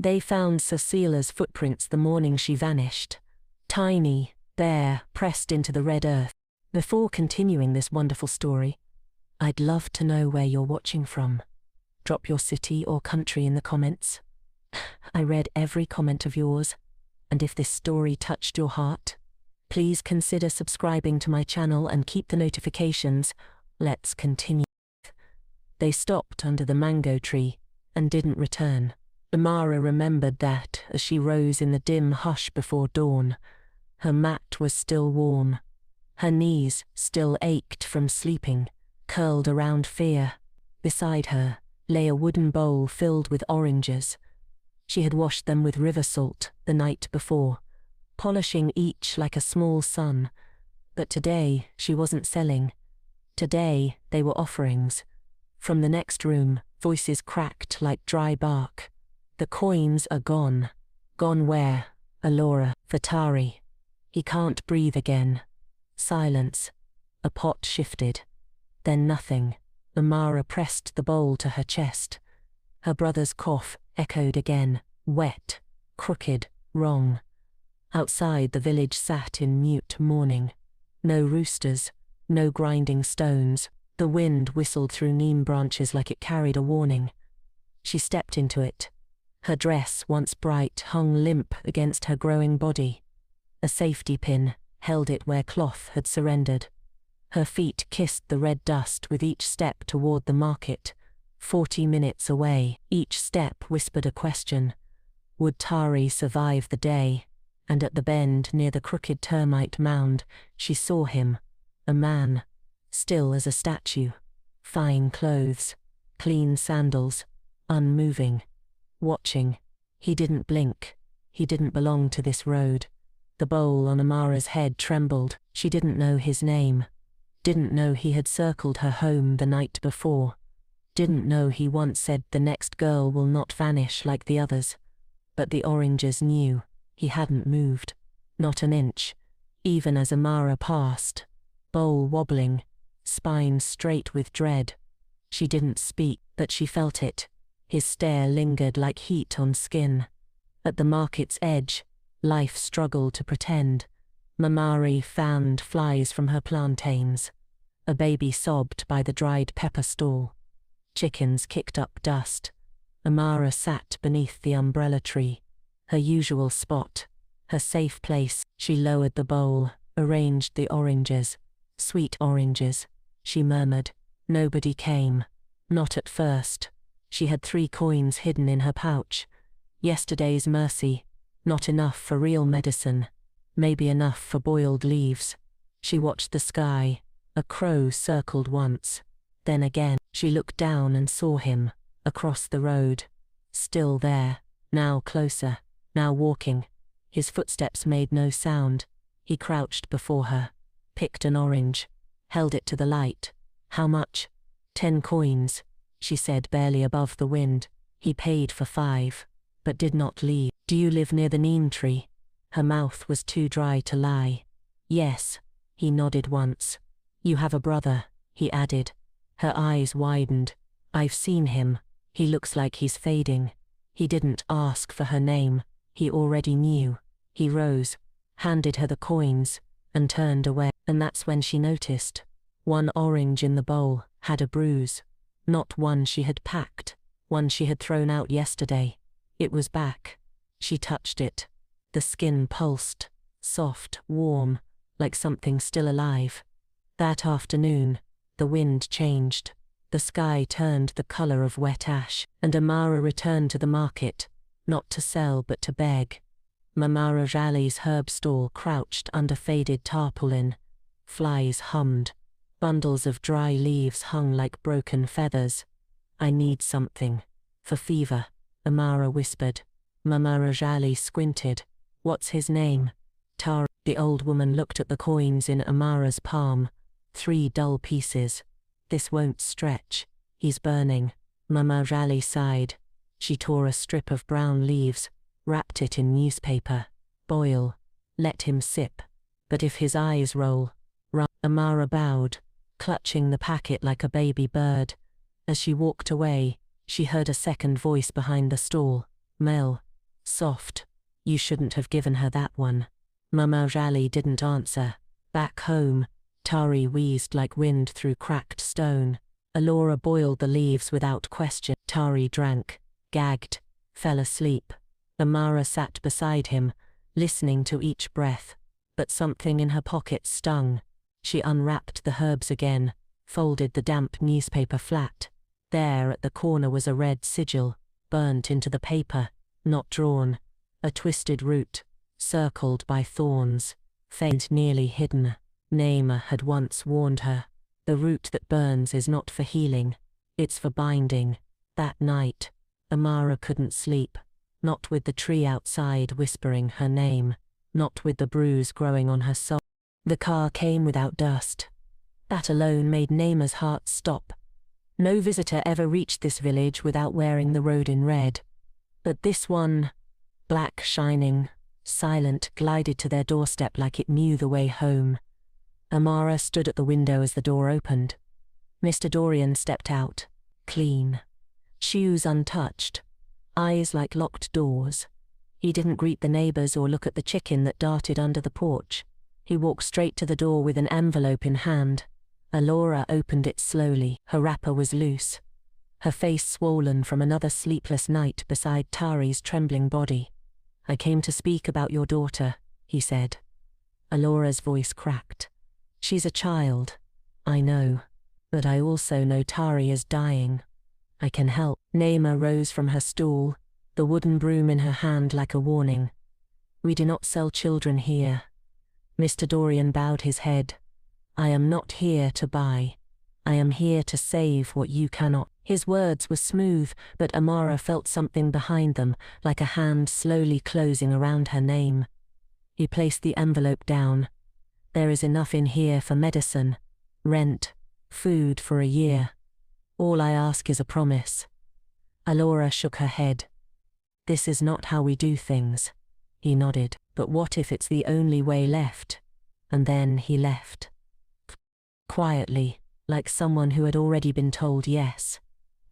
They found Cecila's footprints the morning she vanished. Tiny, bare, pressed into the red earth. Before continuing this wonderful story, I'd love to know where you're watching from. Drop your city or country in the comments. I read every comment of yours, and if this story touched your heart, please consider subscribing to my channel and keep the notifications. Let's continue. They stopped under the mango tree and didn't return. Amara remembered that as she rose in the dim hush before dawn. Her mat was still warm. Her knees still ached from sleeping, curled around fear. Beside her lay a wooden bowl filled with oranges. She had washed them with river salt the night before, polishing each like a small sun. But today she wasn't selling. Today they were offerings. From the next room, voices cracked like dry bark. The coins are gone. Gone where? Alora, Fatari. He can't breathe again. Silence. A pot shifted. Then nothing. Amara pressed the bowl to her chest. Her brother's cough echoed again, wet, crooked, wrong. Outside the village sat in mute mourning. No roosters, no grinding stones. The wind whistled through neem branches like it carried a warning. She stepped into it. Her dress, once bright, hung limp against her growing body. A safety pin held it where cloth had surrendered. Her feet kissed the red dust with each step toward the market, 40 minutes away. Each step whispered a question. Would Tari survive the day? And at the bend near the crooked termite mound, she saw him, a man, still as a statue, fine clothes, clean sandals, unmoving, watching. He didn't blink. He didn't belong to this road. The bowl on Amara's head trembled. She didn't know his name. Didn't know he had circled her home the night before. Didn't know he once said the next girl will not vanish like the others. But the oranges knew. He hadn't moved. Not an inch. Even as Amara passed. Bowl wobbling. Spine straight with dread. She didn't speak, but she felt it. His stare lingered like heat on skin. At the market's edge, life struggled to pretend. Mamari fanned flies from her plantains. A baby sobbed by the dried pepper stall. Chickens kicked up dust. Amara sat beneath the umbrella tree. Her usual spot. Her safe place. She lowered the bowl, arranged the oranges. Sweet oranges, she murmured. Nobody came. Not at first. She had 3 coins hidden in her pouch. Yesterday's mercy. Not enough for real medicine. Maybe enough for boiled leaves. She watched the sky. A crow circled once. Then again, she looked down and saw him, across the road. Still there, now closer, now walking. His footsteps made no sound. He crouched before her, picked an orange, held it to the light. How much? 10 coins, she said barely above the wind. He paid for 5, but did not leave. Do you live near the neem tree? Her mouth was too dry to lie. Yes, he nodded once. You have a brother, he added. Her eyes widened. I've seen him. He looks like he's fading. He didn't ask for her name. He already knew. He rose, handed her the coins, and turned away. And that's when she noticed. One orange in the bowl had a bruise. Not one she had packed, one she had thrown out yesterday. It was back. She touched it. The skin pulsed, soft, warm, like something still alive. That afternoon, the wind changed. The sky turned the color of wet ash, and Amara returned to the market, not to sell but to beg. Mamara Jali's herb stall crouched under faded tarpaulin. Flies hummed. Bundles of dry leaves hung like broken feathers. I need something. For fever, Amara whispered. Mamara Jali squinted. What's his name? Tara. The old woman looked at the coins in Amara's palm. 3 dull pieces. This won't stretch. He's burning. Mama Rally sighed. She tore a strip of brown leaves, wrapped it in newspaper. Boil. Let him sip. But if his eyes roll. Amara bowed, clutching the packet like a baby bird. As she walked away, she heard a second voice behind the stall. Mel, Soft. You shouldn't have given her that one. Mama Rally didn't answer. Back home, Tari wheezed like wind through cracked stone. Alora boiled the leaves without question. Tari drank, gagged, fell asleep. Amara sat beside him, listening to each breath, but something in her pocket stung. She unwrapped the herbs again, folded the damp newspaper flat. There at the corner was a red sigil, burnt into the paper, not drawn. A twisted root, circled by thorns, faint nearly hidden. Naima had once warned her. The root that burns is not for healing, it's for binding. That night, Amara couldn't sleep, not with the tree outside whispering her name, not with the bruise growing on her soul. The car came without dust. That alone made Naima's heart stop. No visitor ever reached this village without wearing the road in red. But this one, black shining, silent, glided to their doorstep like it knew the way home. Amara stood at the window as the door opened. Mr. Dorian stepped out, clean. Shoes untouched, eyes like locked doors. He didn't greet the neighbors or look at the chicken that darted under the porch. He walked straight to the door with an envelope in hand. Alora opened it slowly. Her wrapper was loose, her face swollen from another sleepless night beside Tari's trembling body. "I came to speak about your daughter," he said. Alora's voice cracked. "She's a child, I know, but I also know Tari is dying. I can help." Naima rose from her stool, the wooden broom in her hand like a warning. "We do not sell children here." Mr. Dorian bowed his head. "I am not here to buy. I am here to save what you cannot." His words were smooth, but Amara felt something behind them, like a hand slowly closing around her name. He placed the envelope down. "There is enough in here for medicine, rent, food for a year. All I ask is a promise." Alora shook her head. "This is not how we do things." He nodded. "But what if it's the only way left?" And then he left. Quietly, like someone who had already been told yes.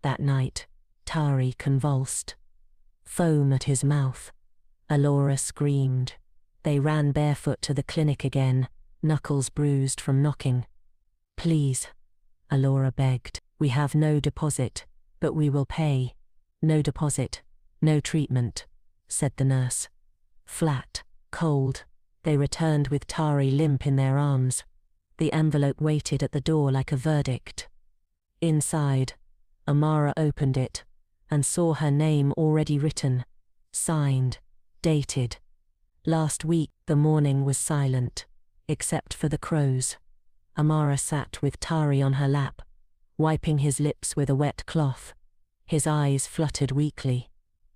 That night, Tari convulsed. Foam at his mouth. Alora screamed. They ran barefoot to the clinic again, knuckles bruised from knocking. "Please," Alora begged. "We have no deposit, but we will pay." "No deposit, no treatment," said the nurse. Flat, cold, they returned with Tari limp in their arms. The envelope waited at the door like a verdict. Inside, Amara opened it and saw her name already written, signed, dated. Last week. The morning was silent, except for the crows. Amara sat with Tari on her lap, wiping his lips with a wet cloth. His eyes fluttered weakly.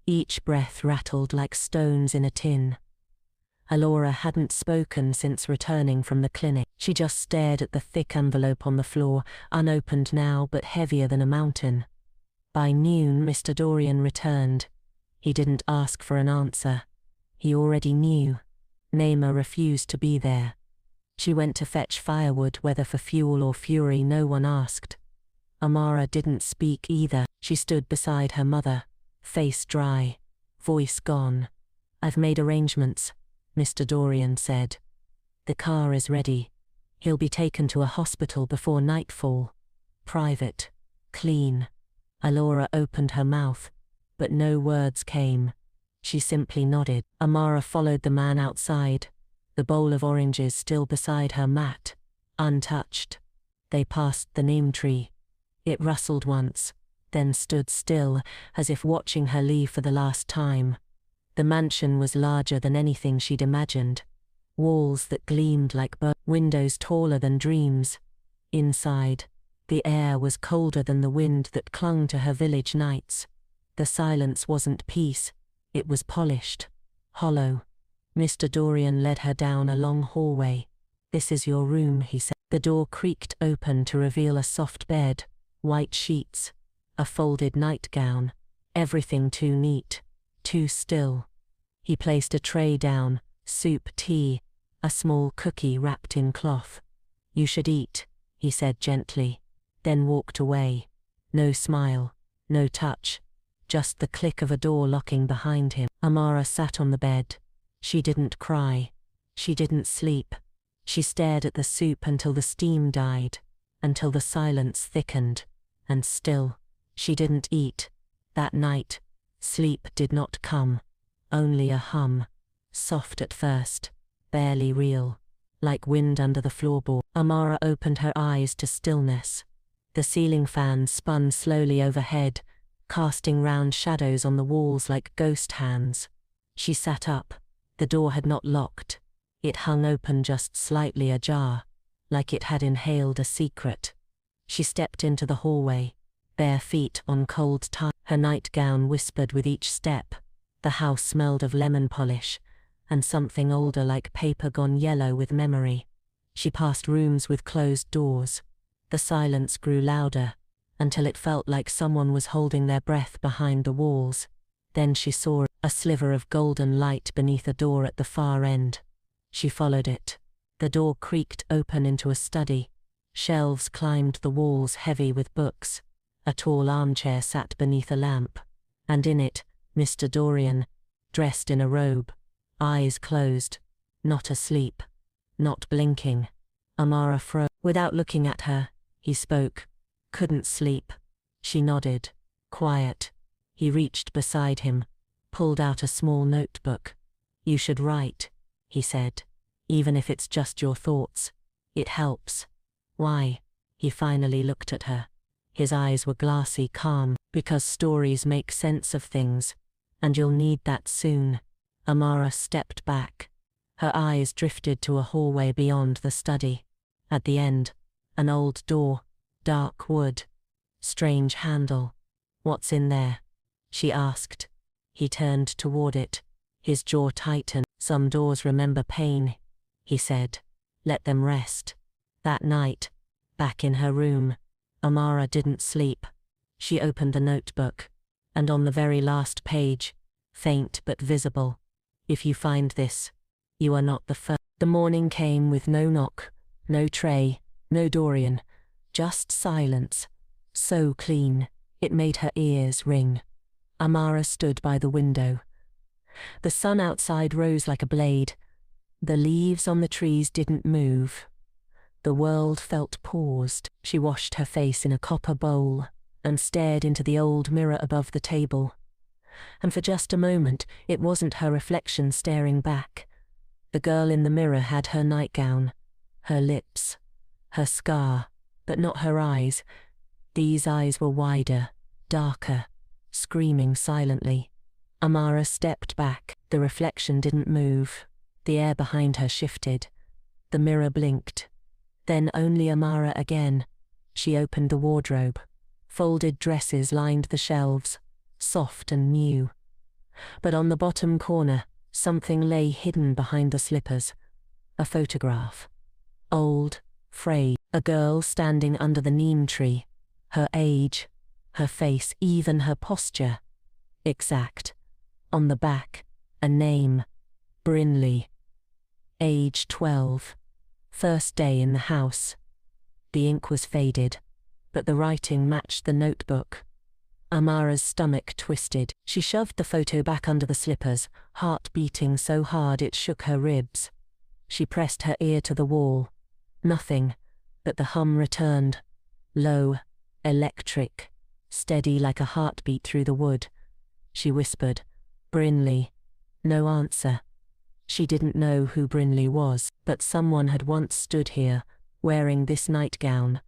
Each breath rattled like stones in a tin. Alora hadn't spoken since returning from the clinic. She just stared at the thick envelope on the floor, unopened now but heavier than a mountain. By noon, Mr. Dorian returned. He didn't ask for an answer. He already knew. Naima refused to be there. She went to fetch firewood, whether for fuel or fury, no one asked. Amara didn't speak either. She stood beside her mother, face dry, voice gone. "I've made arrangements," Mr. Dorian said. "The car is ready. He'll be taken to a hospital before nightfall. Private, clean." Alora opened her mouth, but no words came. She simply nodded. Amara followed the man outside, the bowl of oranges still beside her mat, untouched. They passed the neem tree. It rustled once, then stood still, as if watching her leave for the last time. The mansion was larger than anything she'd imagined. Walls that gleamed like windows taller than dreams. Inside, the air was colder than the wind that clung to her village nights. The silence wasn't peace, it was polished, hollow. Mr. Dorian led her down a long hallway. "This is your room," he said. The door creaked open to reveal a soft bed, white sheets, a folded nightgown, everything too neat, too still. He placed a tray down, soup, tea, a small cookie wrapped in cloth. "You should eat," he said gently, then walked away. No smile, no touch, just the click of a door locking behind him. Amara sat on the bed. She didn't cry. She didn't sleep. She stared at the soup until the steam died, until the silence thickened, and still, she didn't eat. That night, sleep did not come. Only a hum. Soft at first, barely real, like wind under the floorboard. Amara opened her eyes to stillness. The ceiling fan spun slowly overhead, casting round shadows on the walls like ghost hands. She sat up. The door had not locked. It hung open just slightly ajar, like it had inhaled a secret. She stepped into the hallway, bare feet on cold tile. Her nightgown whispered with each step. The house smelled of lemon polish, and something older like paper gone yellow with memory. She passed rooms with closed doors. The silence grew louder, until it felt like someone was holding their breath behind the walls. Then she saw a sliver of golden light beneath a door at the far end. She followed it. The door creaked open into a study. Shelves climbed the walls heavy with books. A tall armchair sat beneath a lamp, and in it, Mr. Dorian, dressed in a robe, eyes closed, not asleep, not blinking. Amara froze. Without looking at her, he spoke. Couldn't sleep. She nodded. Quiet. He reached beside him, pulled out a small notebook. You should write, he said. Even if it's just your thoughts. It helps. Why? He finally looked at her. His eyes were glassy calm. Because stories make sense of things. And you'll need that soon. Amara stepped back. Her eyes drifted to a hallway beyond the study. At the end, an old door, dark wood. Strange handle. What's in there? She asked. He turned toward it. His jaw tightened. Some doors remember pain, he said. Let them rest. That night, back in her room, Amara didn't sleep. She opened the notebook, and on the very last page, faint but visible, if you find this, you are not the first. The morning came with no knock, no tray, no Dorian, just silence, so clean, it made her ears ring. Amara stood by the window. The sun outside rose like a blade. The leaves on the trees didn't move. The world felt paused. She washed her face in a copper bowl and stared into the old mirror above the table. And for just a moment, it wasn't her reflection staring back. The girl in the mirror had her nightgown, her lips, her scar, but not her eyes. These eyes were wider, darker, screaming silently. Amara stepped back. The reflection didn't move. The air behind her shifted. The mirror blinked. Then only Amara again. She opened the wardrobe. Folded dresses lined the shelves, soft and new. But on the bottom corner, something lay hidden behind the slippers. A photograph. Old, frayed. A girl standing under the neem tree. Her age, her face, even her posture. Exact. On the back, a name. Brinley. Age 12. First day in the house. The ink was faded, but the writing matched the notebook. Amara's stomach twisted. She shoved the photo back under the slippers, heart beating so hard it shook her ribs. She pressed her ear to the wall. Nothing, but the hum returned. Low, electric, steady like a heartbeat through the wood. She whispered, Brinley. No answer. She didn't know who Brinley was, but someone had once stood here, wearing this nightgown.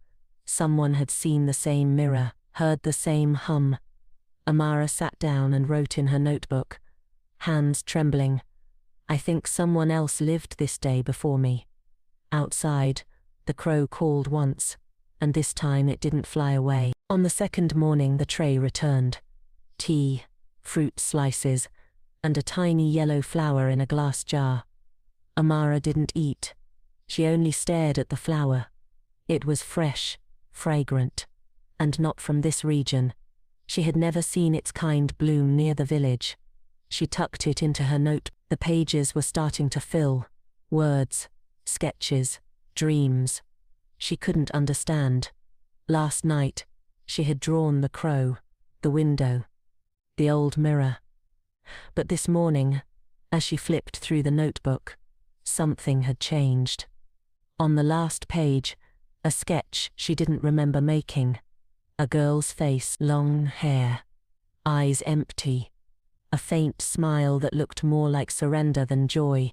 Someone had seen the same mirror, heard the same hum. Amara sat down and wrote in her notebook, hands trembling. I think someone else lived this day before me. Outside, the crow called once, and this time it didn't fly away. On the second morning the tray returned. Tea, fruit slices, and a tiny yellow flower in a glass jar. Amara didn't eat. She only stared at the flower. It was fresh, fragrant, and not from this region. She had never seen its kind bloom near the village. She tucked it into her note. The pages were starting to fill. Words, sketches, dreams. She couldn't understand. Last night, she had drawn the crow, the window, the old mirror. But this morning, as she flipped through the notebook, something had changed. On the last page, a sketch she didn't remember making. A girl's face, long hair, eyes empty, a faint smile that looked more like surrender than joy.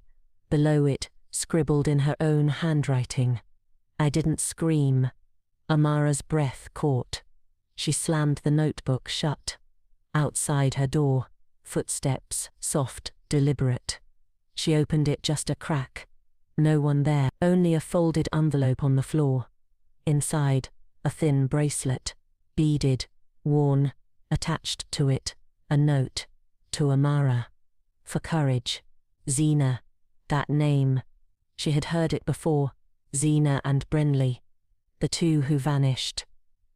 Below it, scribbled in her own handwriting, "I didn't scream." Amara's breath caught. She slammed the notebook shut. Outside her door, footsteps, soft, deliberate. She opened it just a crack. No one there, only a folded envelope on the floor. Inside, a thin bracelet, beaded, worn, attached to it, a note, to Amara. For courage. Zena. That name. She had heard it before, Zena and Brenly. The two who vanished.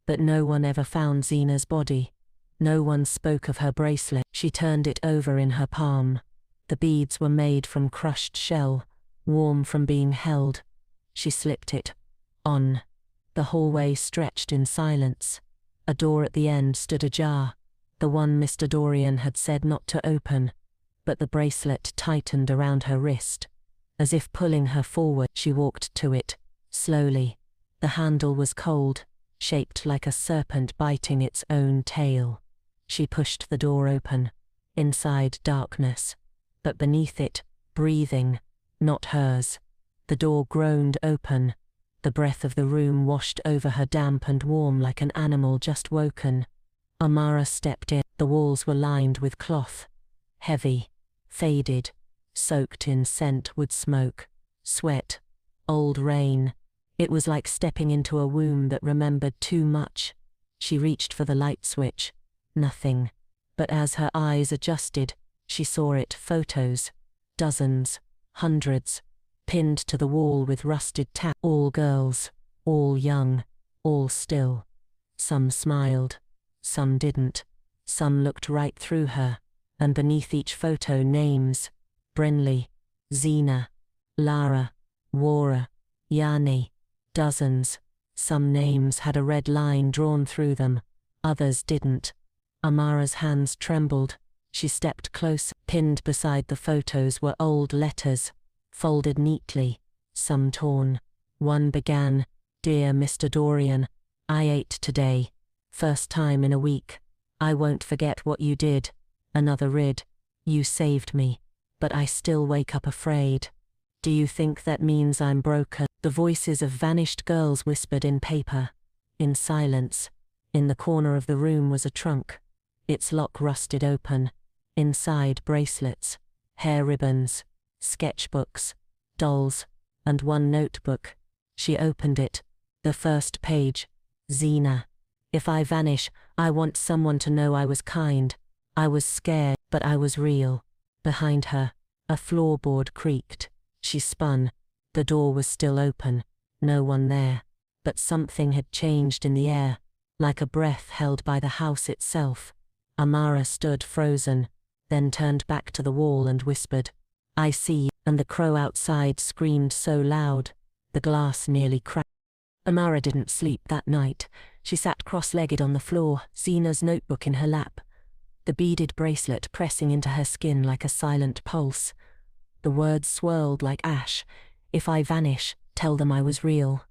But no one ever found Zena's body. No one spoke of her bracelet. She turned it over in her palm. The beads were made from crushed shell, warm from being held. She slipped it on. The hallway stretched in silence. A door at the end stood ajar, the one Mr. Dorian had said not to open, but the bracelet tightened around her wrist. As if pulling her forward, she walked to it, slowly. The handle was cold, shaped like a serpent biting its own tail. She pushed the door open. Inside, darkness. But beneath it, breathing, not hers. The door groaned open. The breath of the room washed over her, damp and warm like an animal just woken. Amara stepped in. The walls were lined with cloth. Heavy, faded, soaked in scent, wood smoke, sweat, old rain. It was like stepping into a womb that remembered too much. She reached for the light switch. Nothing. But as her eyes adjusted, she saw it, photos. Dozens, hundreds, pinned to the wall with rusted tack. All girls, all young, all still. Some smiled, some didn't. Some looked right through her, and beneath each photo names. Brenly, Zena, Lara, Wara, Yani. Dozens. Some names had a red line drawn through them, others didn't. Amara's hands trembled. She stepped close. Pinned beside the photos were old letters, folded neatly, some torn. One began, "Dear Mr. Dorian, I ate today. First time in a week. I won't forget what you did." Another read, "You saved me, but I still wake up afraid. Do you think that means I'm broken?" The voices of vanished girls whispered in paper. In silence. In the corner of the room was a trunk. Its lock rusted open. Inside, bracelets, hair ribbons, sketchbooks, dolls, and one notebook. She opened it. The first page. Zena. "If I vanish, I want someone to know I was kind. I was scared, but I was real." Behind her, a floorboard creaked. She spun. The door was still open. No one there. But something had changed in the air, like a breath held by the house itself. Amara stood frozen, then turned back to the wall and whispered, "I see," and the crow outside screamed so loud, the glass nearly cracked. Amara didn't sleep that night. She sat cross-legged on the floor, Zena's notebook in her lap, the beaded bracelet pressing into her skin like a silent pulse. The words swirled like ash. "If I vanish, tell them I was real."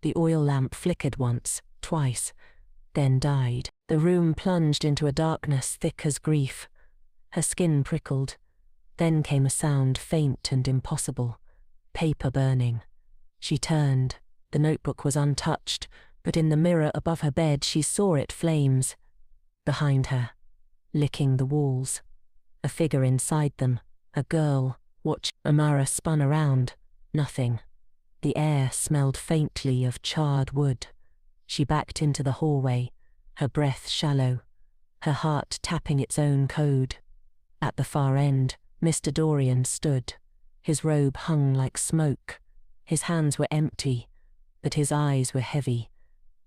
The oil lamp flickered once, twice, then died. The room plunged into a darkness thick as grief. Her skin prickled. Then came a sound faint and impossible. Paper burning. She turned. The notebook was untouched, but in the mirror above her bed she saw it, flames. Behind her, licking the walls. A figure inside them, a girl, watch. Amara spun around. Nothing. The air smelled faintly of charred wood. She backed into the hallway, her breath shallow, her heart tapping its own code. At the far end, Mr. Dorian stood. His robe hung like smoke. His hands were empty, but his eyes were heavy.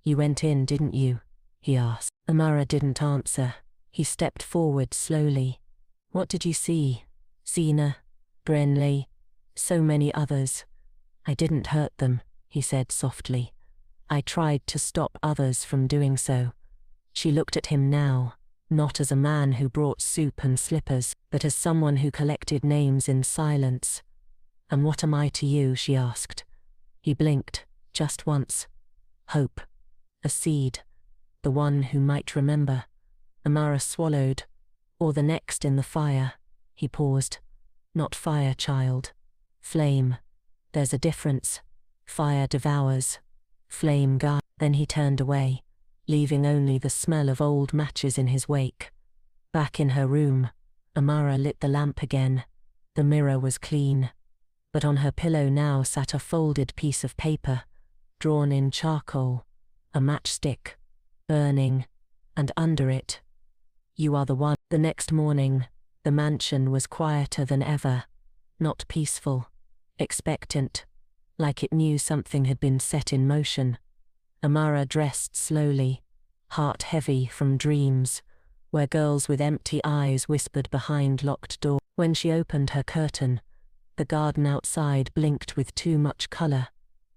"You went in, didn't you?" he asked. Amara didn't answer. He stepped forward slowly. "What did you see?" "Zena, Brenly, so many others." "I didn't hurt them," he said softly. "I tried to stop others from doing so." She looked at him now, not as a man who brought soup and slippers, but as someone who collected names in silence. "And what am I to you?" she asked. He blinked, just once. "Hope. A seed. The one who might remember." Amara swallowed. "Or the next in the fire." He paused. "Not fire, child. Flame. There's a difference. Fire devours. Flame guides." Then he turned away, leaving only the smell of old matches in his wake. Back in her room, Amara lit the lamp again. The mirror was clean. But on her pillow now sat a folded piece of paper, drawn in charcoal, a matchstick, burning, and under it, "You are the one." The next morning, the mansion was quieter than ever, not peaceful, expectant, like it knew something had been set in motion. Amara dressed slowly, heart heavy from dreams, where girls with empty eyes whispered behind locked doors. When she opened her curtain, the garden outside blinked with too much color.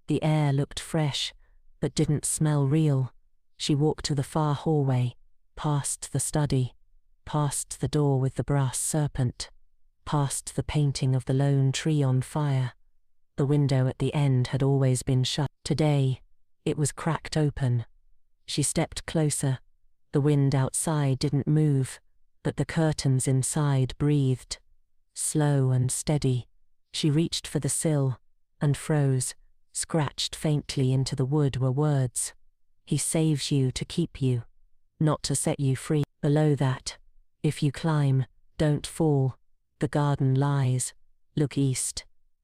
The air looked fresh, but didn't smell real. She walked to the far hallway, past the study, past the door with the brass serpent, past the painting of the lone tree on fire. The window at the end had always been shut. Today, it was cracked open. She stepped closer. The wind outside didn't move, but the curtains inside breathed. Slow and steady, she reached for the sill, and froze. Scratched faintly into the wood were words. "He saves you to keep you, not to set you free." Below that, "If you climb, don't fall. The garden lies. Look east."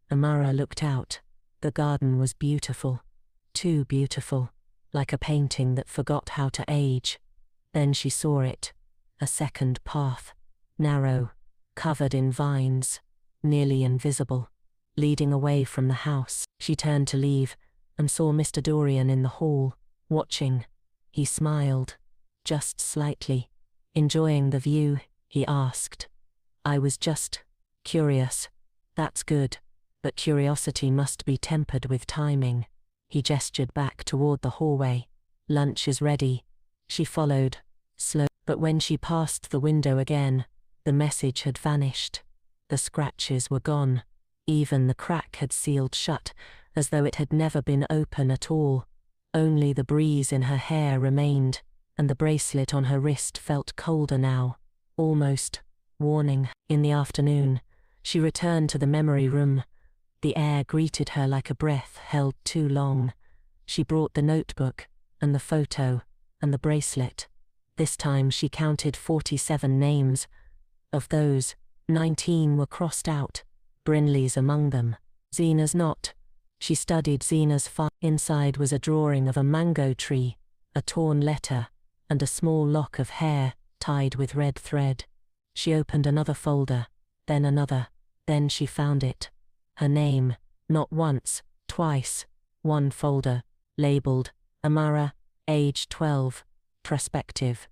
Amara looked out. The garden was beautiful. Too beautiful, like a painting that forgot how to age. Then she saw it. A second path. Narrow, covered in vines, nearly invisible, leading away from the house. She turned to leave, and saw Mr. Dorian in the hall, watching. He smiled, just slightly. "Enjoying the view?" he asked. "I was just curious." "That's good, but curiosity must be tempered with timing." He gestured back toward the hallway. "Lunch is ready." She followed, slow. But when she passed the window again, the message had vanished. The scratches were gone. Even the crack had sealed shut, as though it had never been open at all. Only the breeze in her hair remained, and the bracelet on her wrist felt colder now, almost warning. In the afternoon, she returned to the memory room. The air greeted her like a breath held too long. She brought the notebook, and the photo, and the bracelet. This time she counted 47 names. Of those, 19 were crossed out, Brinley's among them. Zena's not. She studied Zena's file. Inside was a drawing of a mango tree, a torn letter, and a small lock of hair tied with red thread. She opened another folder, then another. Then she found it. Her name, not once, twice. One folder, labeled, Amara, age 12, prospective.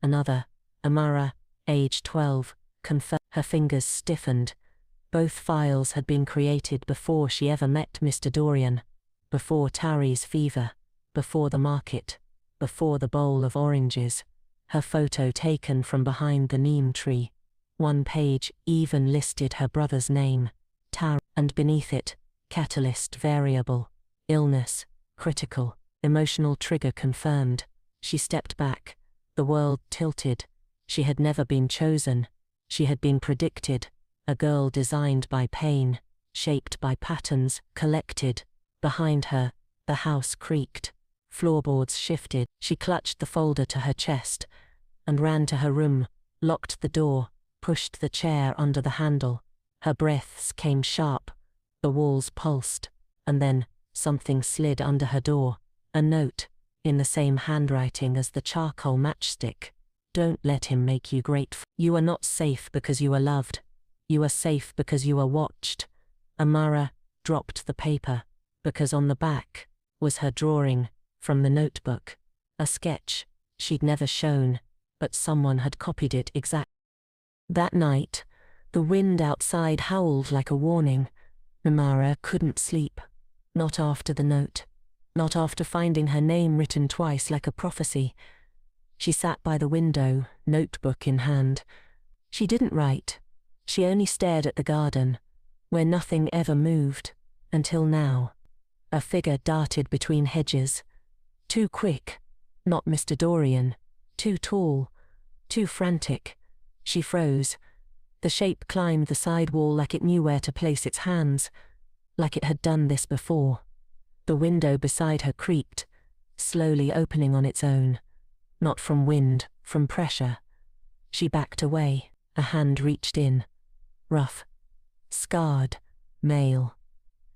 Another, Amara, age 12, confirmed. Her fingers stiffened. Both files had been created before she ever met Mr. Dorian, before Tauri's fever, before the market, before the bowl of oranges. Her photo taken from behind the neem tree. One page even listed her brother's name, Tauri, and beneath it, catalyst variable, illness, critical, emotional trigger confirmed. She stepped back. The world tilted. She had never been chosen. She had been predicted. A girl designed by pain, shaped by patterns, collected. Behind her, the house creaked. Floorboards shifted. She clutched the folder to her chest and ran to her room, locked the door, pushed the chair under the handle. Her breaths came sharp. The walls pulsed. And then, something slid under her door. A note, in the same handwriting as the charcoal matchstick. "Don't let him make you grateful. You are not safe because you are loved. You are safe because you are watched." Amara dropped the paper, because on the back was her drawing from the notebook. A sketch she'd never shown, but someone had copied it exactly. That night, the wind outside howled like a warning. Amara couldn't sleep. Not after the note. Not after finding her name written twice like a prophecy. She sat by the window, notebook in hand. She didn't write. She only stared at the garden, where nothing ever moved, until now. A figure darted between hedges. Too quick. Not Mr. Dorian. Too tall. Too frantic. She froze. The shape climbed the side wall like it knew where to place its hands, like it had done this before. The window beside her creaked, slowly opening on its own. Not from wind, from pressure. She backed away. A hand reached in. Rough. Scarred. Male.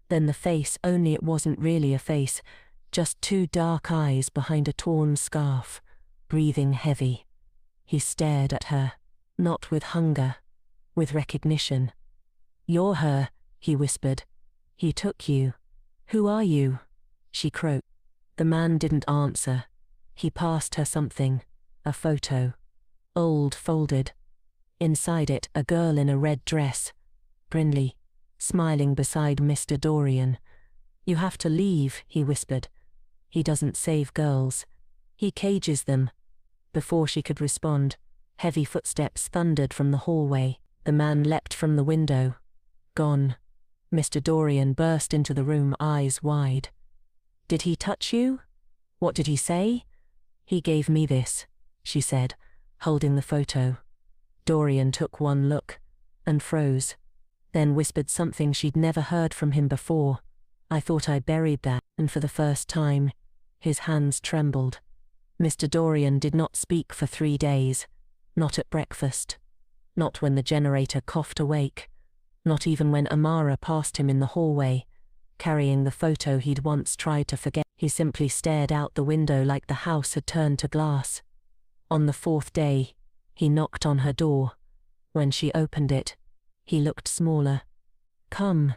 Then the face, only it wasn't really a face, just two dark eyes behind a torn scarf, breathing heavy. He stared at her, not with hunger, with recognition. "You're her," he whispered. "He took you. Who are you?" She croaked. The man didn't answer. He passed her something, a photo. Old, folded. Inside it, a girl in a red dress. Brindley, smiling beside Mr. Dorian. "You have to leave," he whispered. "He doesn't save girls. He cages them." Before she could respond, heavy footsteps thundered from the hallway. The man leapt from the window. Gone. Mr. Dorian burst into the room, eyes wide. "Did he touch you? What did he say?" "He gave me this," she said, holding the photo. Dorian took one look, and froze, then whispered something she'd never heard from him before. "I thought I buried that," and for the first time, his hands trembled. Mr. Dorian did not speak for 3 days, not at breakfast, not when the generator coughed awake, not even when Amara passed him in the hallway, carrying the photo he'd once tried to forget. He simply stared out the window like the house had turned to glass. On the 4th day, he knocked on her door. When she opened it, he looked smaller. "Come,"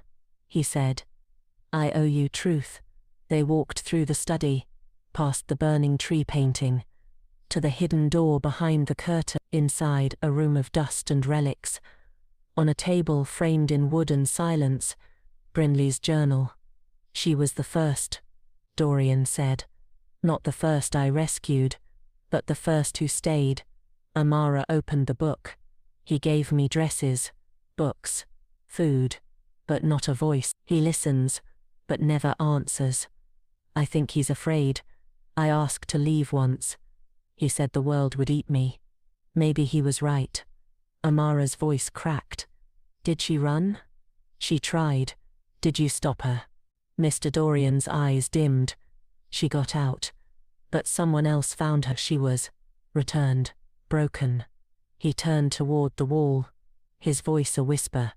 he said. "I owe you truth." They walked through the study, past the burning tree painting, to the hidden door behind the curtain. Inside, a room of dust and relics. On a table framed in wood and silence, Brindley's journal. "She was the first," Dorian said. "Not the first I rescued, but the first who stayed." Amara opened the book. "He gave me dresses, books, food, but not a voice. He listens, but never answers. I think he's afraid. I asked to leave once. He said the world would eat me. Maybe he was right." Amara's voice cracked. "Did she run?" "She tried. Did you stop her?" Mr. Dorian's eyes dimmed. "She got out. But someone else found her." She was returned, broken. He turned toward the wall, his voice a whisper.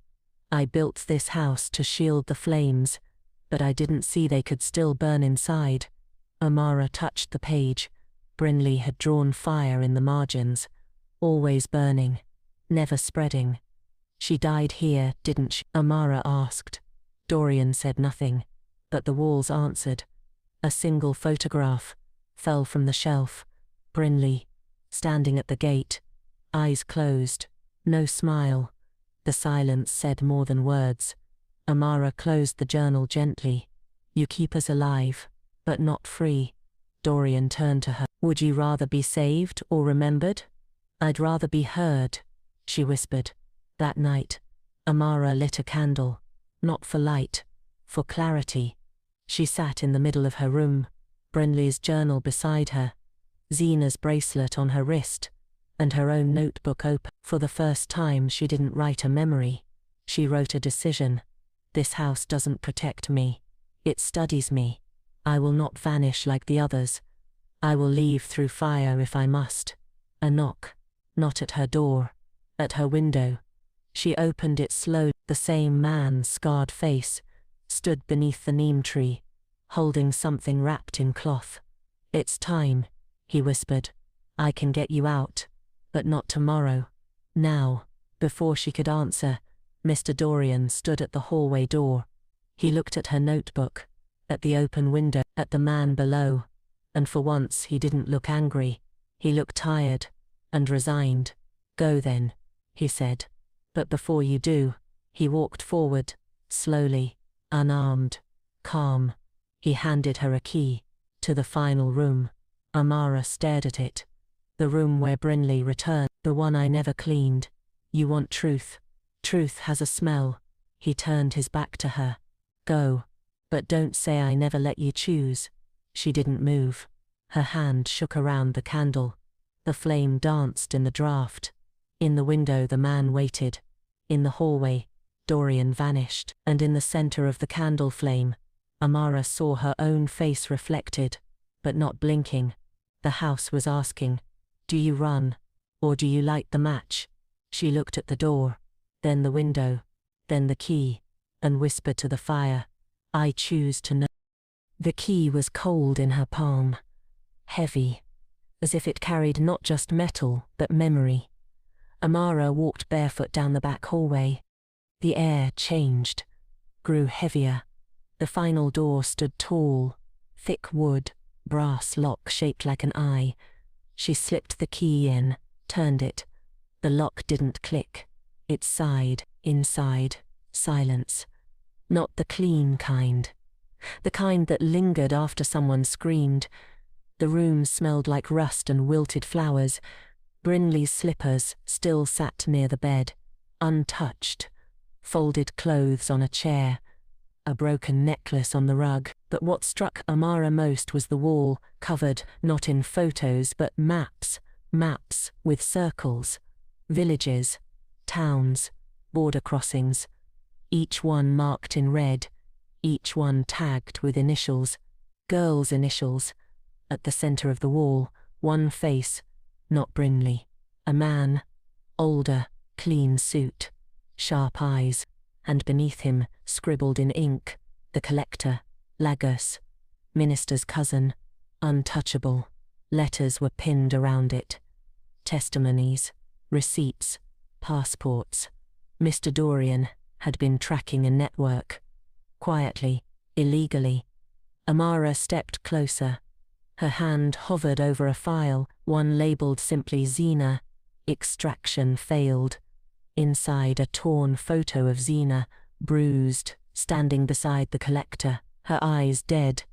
"I built this house to shield the flames, but I didn't see they could still burn inside." Amara touched the page. Brindley had drawn fire in the margins, always burning, never spreading. "She died here, didn't she?" Amara asked. Dorian said nothing, but the walls answered. A single photograph fell from the shelf. Brindley, standing at the gate, eyes closed, no smile. The silence said more than words. Amara closed the journal gently. "You keep us alive, but not free." Dorian turned to her. "Would you rather be saved or remembered?" "I'd rather be heard," she whispered. That night, Amara lit a candle, not for light, for clarity. She sat in the middle of her room, Brindley's journal beside her, Zena's bracelet on her wrist, and her own notebook open. For the first time she didn't write a memory. She wrote a decision. "This house doesn't protect me. It studies me. I will not vanish like the others. I will leave through fire if I must." A knock. Not at her door. At her window. She opened it slowly. The same man's scarred face stood beneath the neem tree, holding something wrapped in cloth. "It's time," he whispered. "I can get you out, but not tomorrow. Now." Before she could answer, Mr. Dorian stood at the hallway door. He looked at her notebook, at the open window, at the man below, and for once he didn't look angry. He looked tired and resigned. "Go then," he said. "But before you do," he walked forward, slowly, unarmed, calm. He handed her a key to the final room. Amara stared at it. The room where Brinley returned. The one I never cleaned. You want truth. Truth has a smell. He turned his back to her. Go. But don't say I never let you choose. She didn't move. Her hand shook around the candle. The flame danced in the draught. In the window the man waited. In the hallway, Dorian vanished, and in the center of the candle flame, Amara saw her own face reflected, but not blinking. The house was asking, "Do you run? Or do you light the match?" She looked at the door, then the window, then the key, and whispered to the fire, "I choose to know." The key was cold in her palm, heavy, as if it carried not just metal, but memory. Amara walked barefoot down the back hallway. The air changed, grew heavier. The final door stood tall, thick wood, brass lock shaped like an eye. She slipped the key in, turned it. The lock didn't click. It sighed, inside, silence. Not the clean kind. The kind that lingered after someone screamed. The room smelled like rust and wilted flowers. Brinley's slippers still sat near the bed, untouched. Folded clothes on a chair. A broken necklace on the rug. But what struck Amara most was the wall, covered not in photos but maps. Maps with circles. Villages, towns, border crossings. Each one marked in red. Each one tagged with initials. Girls' initials. At the center of the wall, one face. Not Brinley. A man. Older, clean suit. Sharp eyes. And beneath him, scribbled in ink, the collector, Lagos, minister's cousin, untouchable. Letters were pinned around it. Testimonies, receipts, passports. Mr. Dorian had been tracking a network. Quietly, illegally. Amara stepped closer. Her hand hovered over a file, one labeled simply Xena. Extraction failed. Inside, a torn photo of Xena, bruised, standing beside the collector, her eyes dead.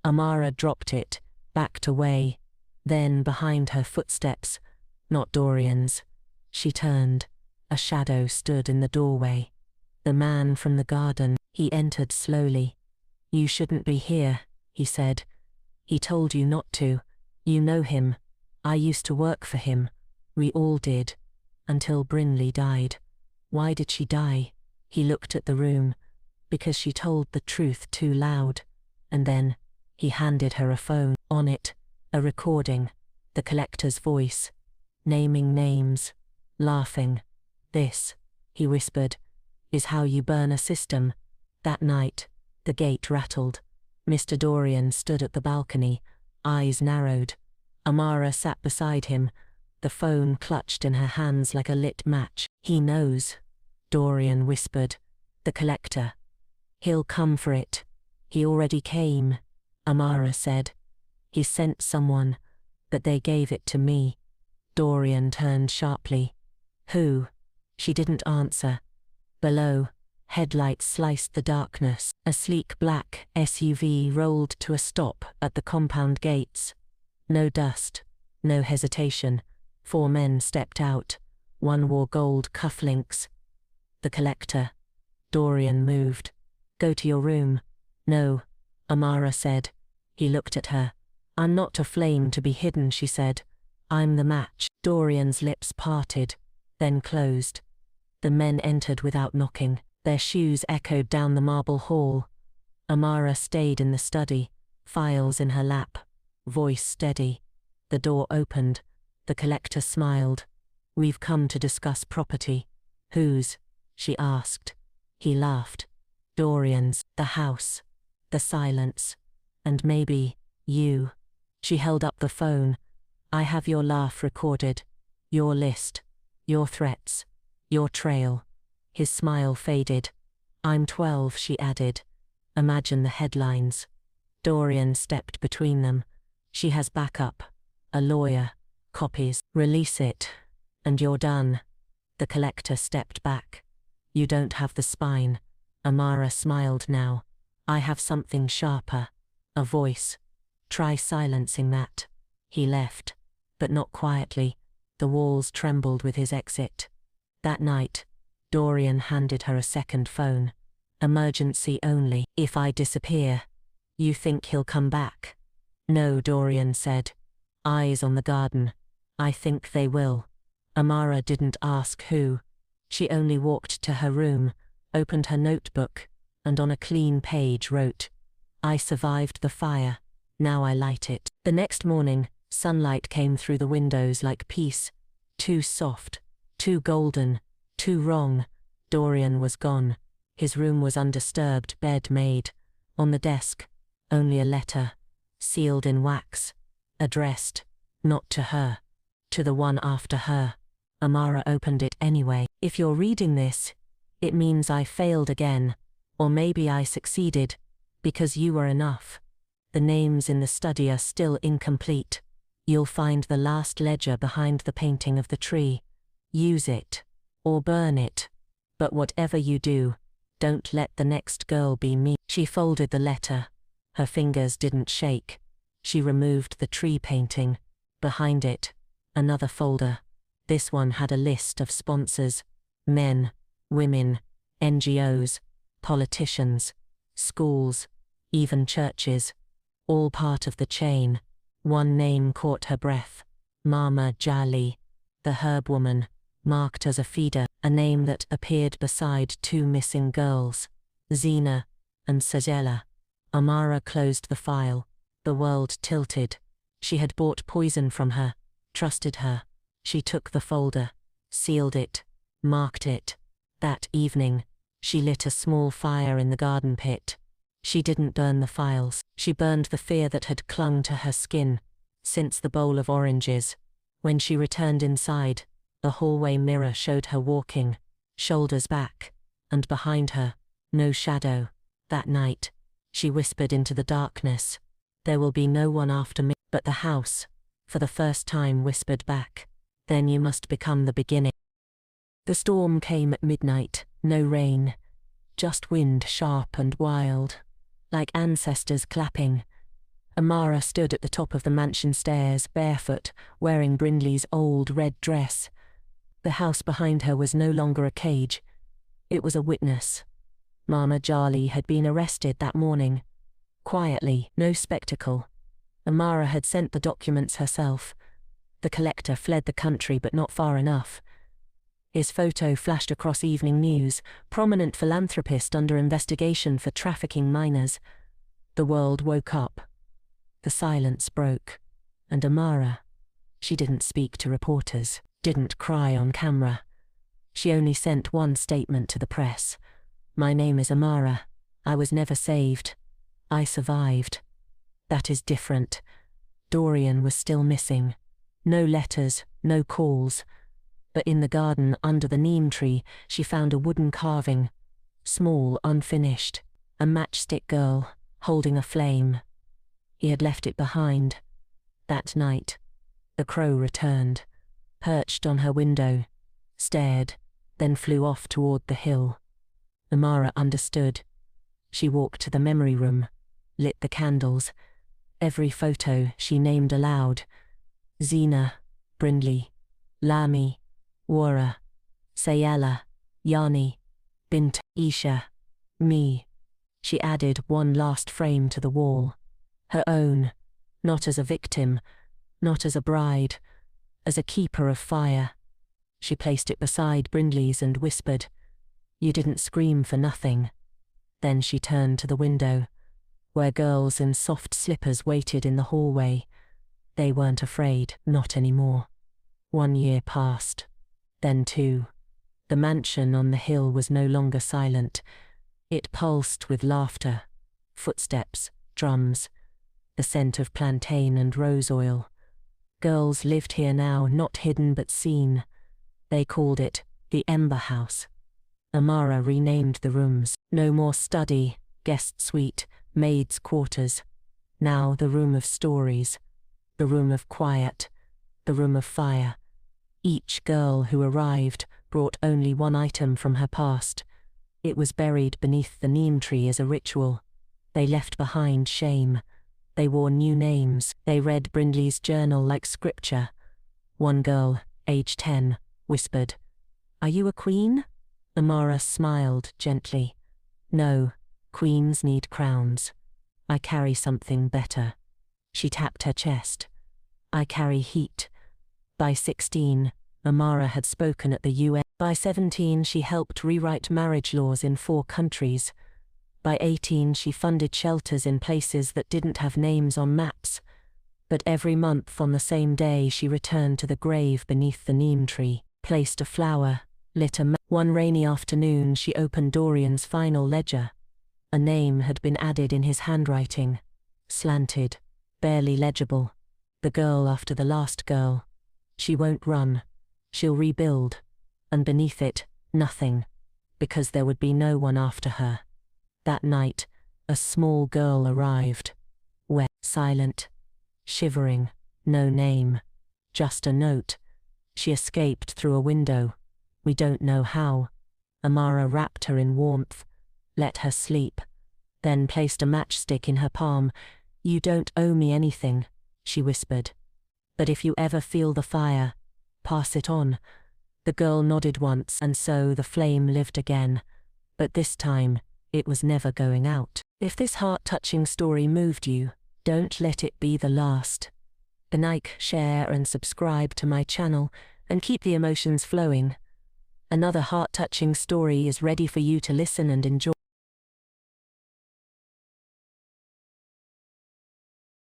Amara dropped it, backed away. Then, behind her, footsteps, not Dorian's. She turned. A shadow stood in the doorway. The man from the garden. He entered slowly. "You shouldn't be here," he said. "He told you not to. You know him. I used to work for him. We all did. Until Brinley died." "Why did she die?" He looked at the room. "Because she told the truth too loud." And then, he handed her a phone. On it, a recording. The collector's voice. Naming names. Laughing. "This," he whispered, "is how you burn a system." That night, the gate rattled. Mr. Dorian stood at the balcony, eyes narrowed. Amara sat beside him, the phone clutched in her hands like a lit match. "He knows," Dorian whispered. "The collector. He'll come for it. He already came," Amara said. "He sent someone, but they gave it to me." Dorian turned sharply. "Who?" She didn't answer. Below, headlights sliced the darkness. A sleek black SUV rolled to a stop at the compound gates. No dust, no hesitation. 4 men stepped out. One wore gold cufflinks. "The collector." Dorian moved. "Go to your room." "No," Amara said. He looked at her. "I'm not a flame to be hidden," she said. "I'm the match." Dorian's lips parted, then closed. The men entered without knocking. Their shoes echoed down the marble hall. Amara stayed in the study, files in her lap, voice steady. The door opened. The collector smiled. "We've come to discuss property." "Whose?" she asked. He laughed. "Dorian's, the house, the silence, and maybe you." She held up the phone. "I have your laugh recorded, your list, your threats, your trail." His smile faded. "I'm 12, she added. "Imagine the headlines." Dorian stepped between them. "She has backup, a lawyer, copies. Release it, and you're done." The collector stepped back. "You don't have the spine." Amara smiled now. "I have something sharper. A voice. Try silencing that." He left. but not quietly. The walls trembled with his exit. That night, Dorian handed her a second phone. Emergency only. If I disappear, you think he'll come back? No, Dorian said. Eyes on the garden. I think they will. Amara didn't ask who. She only walked to her room, opened her notebook, and on a clean page wrote, I survived the fire. Now I light it. The next morning, sunlight came through the windows like peace. Too soft, too golden, too wrong. Dorian was gone. His room was undisturbed, bed made. On the desk, only a letter, sealed in wax, addressed, not to her, to the one after her. Amara opened it anyway. If you're reading this, it means I failed again, or maybe I succeeded, because you were enough. The names in the study are still incomplete. You'll find the last ledger behind the painting of the tree. Use it, or burn it. But whatever you do, don't let the next girl be me. She folded the letter. Her fingers didn't shake. She removed the tree painting. Behind it, another folder. This one had a list of sponsors. Men, women, NGOs, politicians, schools, even churches. All part of the chain. One name caught her breath. Mama Jali, the herb woman, marked as a feeder, a name that appeared beside two missing girls, Zina and Sajela. Amara closed the file. The world tilted. She had bought poison from her, trusted her. She took the folder, sealed it, marked it. That evening, she lit a small fire in the garden pit. She didn't burn the files. She burned the fear that had clung to her skin since the bowl of oranges. When she returned inside, the hallway mirror showed her walking, shoulders back, and behind her, no shadow. That night, she whispered into the darkness, there will be no one after me. But the house, for the first time, whispered back, then you must become the beginning. The storm came at midnight, no rain, just wind sharp and wild, like ancestors clapping. Amara stood at the top of the mansion stairs, barefoot, wearing Brindley's old red dress. The house behind her was no longer a cage. It was a witness. Mama Jali had been arrested that morning. Quietly, no spectacle. Amara had sent the documents herself. The collector fled the country, but not far enough. His photo flashed across evening news, prominent philanthropist under investigation for trafficking minors. The world woke up. The silence broke. And Amara, she didn't speak to reporters, didn't cry on camera. She only sent one statement to the press. My name is Amara. I was never saved. I survived. That is different. Dorian was still missing. No letters, no calls. But in the garden under the neem tree, she found a wooden carving. Small, unfinished. A matchstick girl, holding a flame. He had left it behind. That night, the crow returned, perched on her window, stared, then flew off toward the hill. Amara understood. She walked to the memory room, lit the candles. Every photo she named aloud. Zina, Brindley, Lami, Wara, Sayala, Yani, Bint, Isha, me. She added one last frame to the wall. Her own, not as a victim, not as a bride, as a keeper of fire. She placed it beside Brindley's and whispered, You didn't scream for nothing. Then she turned to the window, where girls in soft slippers waited in the hallway. They weren't afraid, not anymore. 1 year passed. Then 2. The mansion on the hill was no longer silent. It pulsed with laughter, footsteps, drums, the scent of plantain and rose oil. Girls lived here now, not hidden but seen. They called it the Ember House. Amara renamed the rooms. No more study, guest suite, maid's quarters. Now the room of stories, the room of quiet, the room of fire. Each girl who arrived brought only one item from her past. It was buried beneath the neem tree as a ritual. They left behind shame. They wore new names. They read Brindley's journal like scripture. One girl, age 10, whispered, "Are you a queen?" Amara smiled gently. "No, queens need crowns. I carry something better." She tapped her chest. "I carry heat." By 16, Amara had spoken at the UN. By 17, she helped rewrite marriage laws in 4 countries. By 18, she funded shelters in places that didn't have names on maps. But every month on the same day she returned to the grave beneath the neem tree, placed a flower, lit a One rainy afternoon she opened Dorian's final ledger. A name had been added in his handwriting. Slanted, barely legible. The girl after the last girl. She won't run. She'll rebuild. And beneath it, nothing. Because there would be no one after her. That night, a small girl arrived. Wet, silent, shivering, no name. Just a note. She escaped through a window. We don't know how. Amara wrapped her in warmth, let her sleep, then placed a matchstick in her palm. "You don't owe me anything," she whispered. "But if you ever feel the fire, pass it on." The girl nodded once, and so the flame lived again. But this time, it was never going out. If this heart-touching story moved you, don't let it be the last. Like, share and subscribe to my channel, and keep the emotions flowing. Another heart-touching story is ready for you to listen and enjoy.